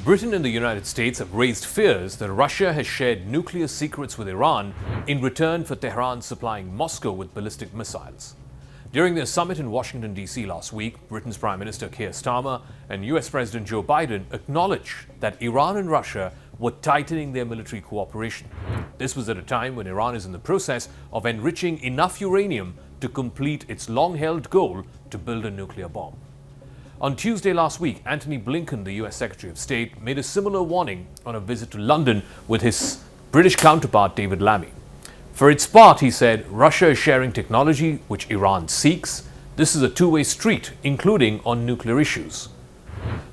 Britain and the United States have raised fears that Russia has shared nuclear secrets with Iran in return for Tehran supplying Moscow with ballistic missiles. During their summit in Washington, D.C. last week, Britain's Prime Minister Keir Starmer and US President Joe Biden acknowledged that Iran and Russia were tightening their military cooperation. This was at a time when Iran is in the process of enriching enough uranium to complete its long-held goal to build a nuclear bomb. On Tuesday last week, Antony Blinken, the US Secretary of State, made a similar warning on a visit to London with his British counterpart David Lammy. For its part, he said, Russia is sharing technology which Iran seeks. This is a two-way street, including on nuclear issues.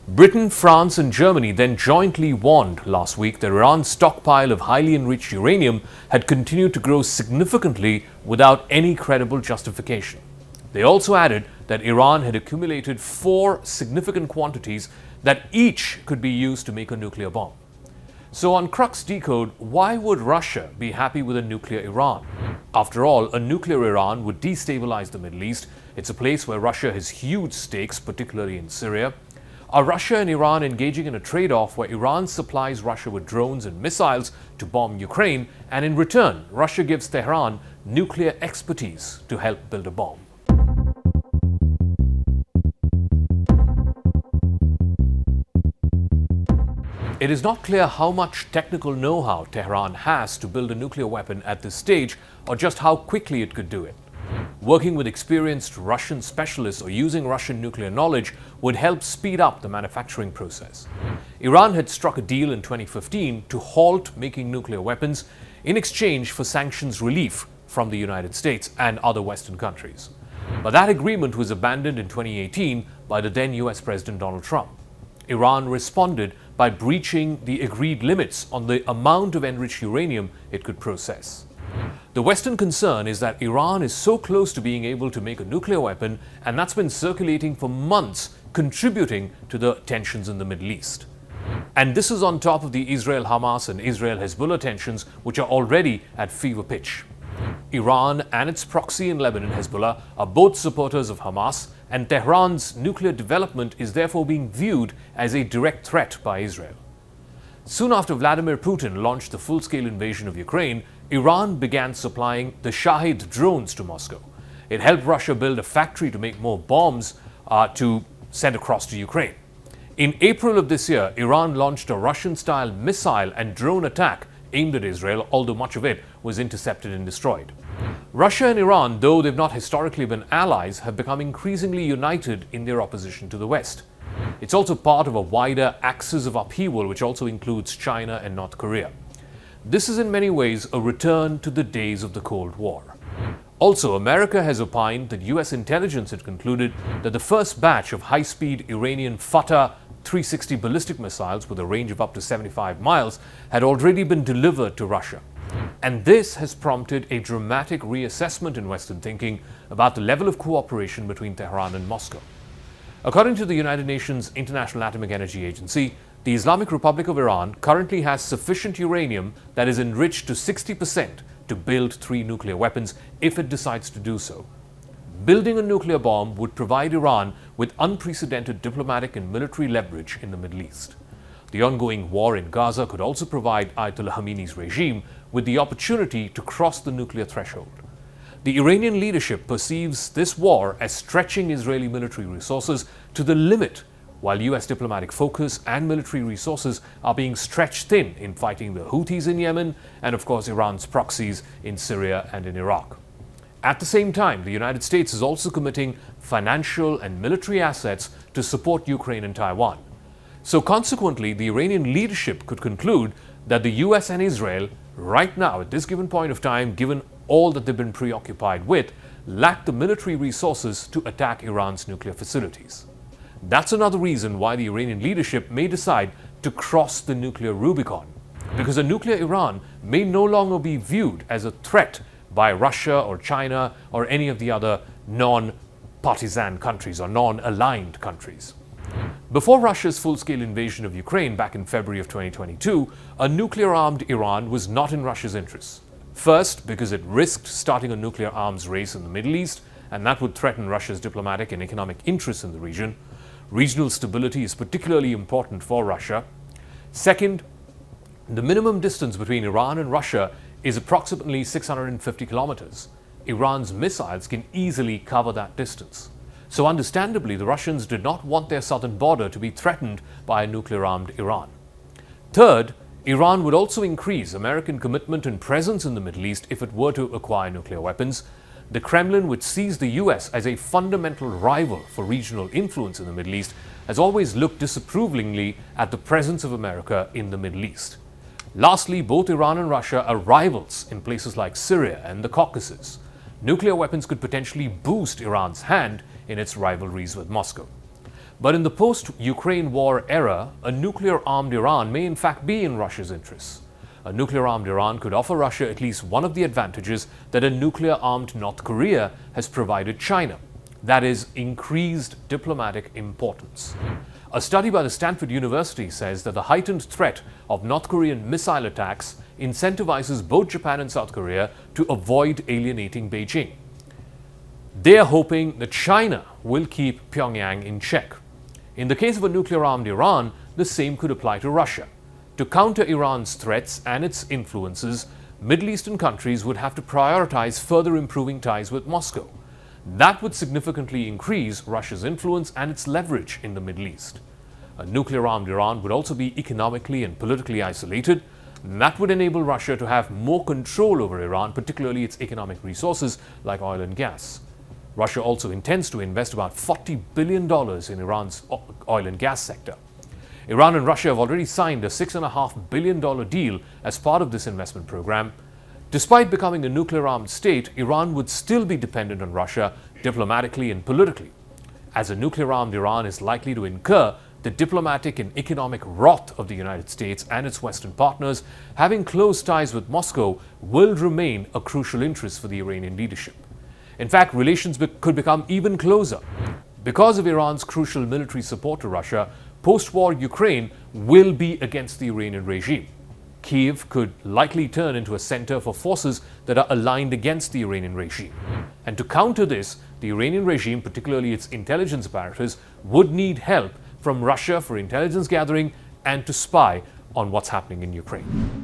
Britain, France and Germany then jointly warned last week that Iran's stockpile of highly enriched uranium had continued to grow significantly without any credible justification. They also added that Iran had accumulated 4 significant quantities that each could be used to make a nuclear bomb. So on CRUX Decode, why would Russia be happy with a nuclear Iran? After all, a nuclear Iran would destabilize the Middle East. It's a place where Russia has huge stakes, particularly in Syria. Are Russia and Iran engaging in a trade-off where Iran supplies Russia with drones and missiles to bomb Ukraine, and in return, Russia gives Tehran nuclear expertise to help build a bomb? It is not clear how much technical know-how Tehran has to build a nuclear weapon at this stage, or just how quickly it could do it. Working with experienced Russian specialists or using Russian nuclear knowledge would help speed up the manufacturing process. Iran had struck a deal in 2015 to halt making nuclear weapons in exchange for sanctions relief from the United States and other Western countries. But that agreement was abandoned in 2018 by the then US President Donald Trump. Iran responded by breaching the agreed limits on the amount of enriched uranium it could process. The Western concern is that Iran is so close to being able to make a nuclear weapon, and that's been circulating for months, contributing to the tensions in the Middle East. And this is on top of the Israel-Hamas and Israel-Hezbollah tensions, which are already at fever pitch. Iran and its proxy in Lebanon, Hezbollah, are both supporters of Hamas, and Tehran's nuclear development is therefore being viewed as a direct threat by Israel. Soon after Vladimir Putin launched the full-scale invasion of Ukraine, Iran began supplying the Shahid drones to Moscow. It helped Russia build a factory to make more bombs to send across to Ukraine. In April of this year, Iran launched a Russian-style missile and drone attack aimed at Israel, although much of it was intercepted and destroyed. Russia and Iran, though they've not historically been allies, have become increasingly united in their opposition to the West. It's also part of a wider axis of upheaval, which also includes China and North Korea. This is in many ways a return to the days of the Cold War. Also, America has opined that US intelligence had concluded that the first batch of high-speed Iranian Fatah 360 ballistic missiles with a range of up to 75 miles had already been delivered to Russia. And this has prompted a dramatic reassessment in Western thinking about the level of cooperation between Tehran and Moscow. According to the United Nations International Atomic Energy Agency, the Islamic Republic of Iran currently has sufficient uranium that is enriched to 60% to build 3 nuclear weapons if it decides to do so. Building a nuclear bomb would provide Iran with unprecedented diplomatic and military leverage in the Middle East. The ongoing war in Gaza could also provide Ayatollah Khamenei's regime with the opportunity to cross the nuclear threshold. The Iranian leadership perceives this war as stretching Israeli military resources to the limit, while US diplomatic focus and military resources are being stretched thin in fighting the Houthis in Yemen and, of course, Iran's proxies in Syria and in Iraq. At the same time, the United States is also committing financial and military assets to support Ukraine and Taiwan. So consequently, the Iranian leadership could conclude that the US and Israel, right now at this given point of time, given all that they've been preoccupied with, lack the military resources to attack Iran's nuclear facilities. That's another reason why the Iranian leadership may decide to cross the nuclear Rubicon, because a nuclear Iran may no longer be viewed as a threat by Russia or China or any of the other non-partisan countries or non-aligned countries. Before Russia's full-scale invasion of Ukraine back in February of 2022, a nuclear-armed Iran was not in Russia's interests. First, because it risked starting a nuclear arms race in the Middle East, and that would threaten Russia's diplomatic and economic interests in the region. Regional stability is particularly important for Russia. Second, the minimum distance between Iran and Russia is approximately 650 kilometers. Iran's missiles can easily cover that distance. So understandably, the Russians did not want their southern border to be threatened by a nuclear-armed Iran. Third, Iran would also increase American commitment and presence in the Middle East if it were to acquire nuclear weapons. The Kremlin, which sees the US as a fundamental rival for regional influence in the Middle East, has always looked disapprovingly at the presence of America in the Middle East. Lastly, both Iran and Russia are rivals in places like Syria and the Caucasus. Nuclear weapons could potentially boost Iran's hand in its rivalries with Moscow. But in the post-Ukraine war era, a nuclear-armed Iran may in fact be in Russia's interests. A nuclear-armed Iran could offer Russia at least one of the advantages that a nuclear-armed North Korea has provided China. That is, increased diplomatic importance. A study by the Stanford University says that the heightened threat of North Korean missile attacks incentivizes both Japan and South Korea to avoid alienating Beijing. They are hoping that China will keep Pyongyang in check. In the case of a nuclear-armed Iran, the same could apply to Russia. To counter Iran's threats and its influences, Middle Eastern countries would have to prioritize further improving ties with Moscow. That would significantly increase Russia's influence and its leverage in the Middle East. A nuclear-armed Iran would also be economically and politically isolated. That would enable Russia to have more control over Iran, particularly its economic resources like oil and gas. Russia also intends to invest about $40 billion in Iran's oil and gas sector. Iran and Russia have already signed a $6.5 billion deal as part of this investment program. Despite becoming a nuclear-armed state, Iran would still be dependent on Russia diplomatically and politically. As a nuclear-armed Iran is likely to incur the diplomatic and economic wrath of the United States and its Western partners, having close ties with Moscow will remain a crucial interest for the Iranian leadership. In fact, relations could become even closer. Because of Iran's crucial military support to Russia, post-war Ukraine will be against the Iranian regime. Kyiv could likely turn into a center for forces that are aligned against the Iranian regime. And to counter this, the Iranian regime, particularly its intelligence apparatus, would need help from Russia for intelligence gathering and to spy on what's happening in Ukraine.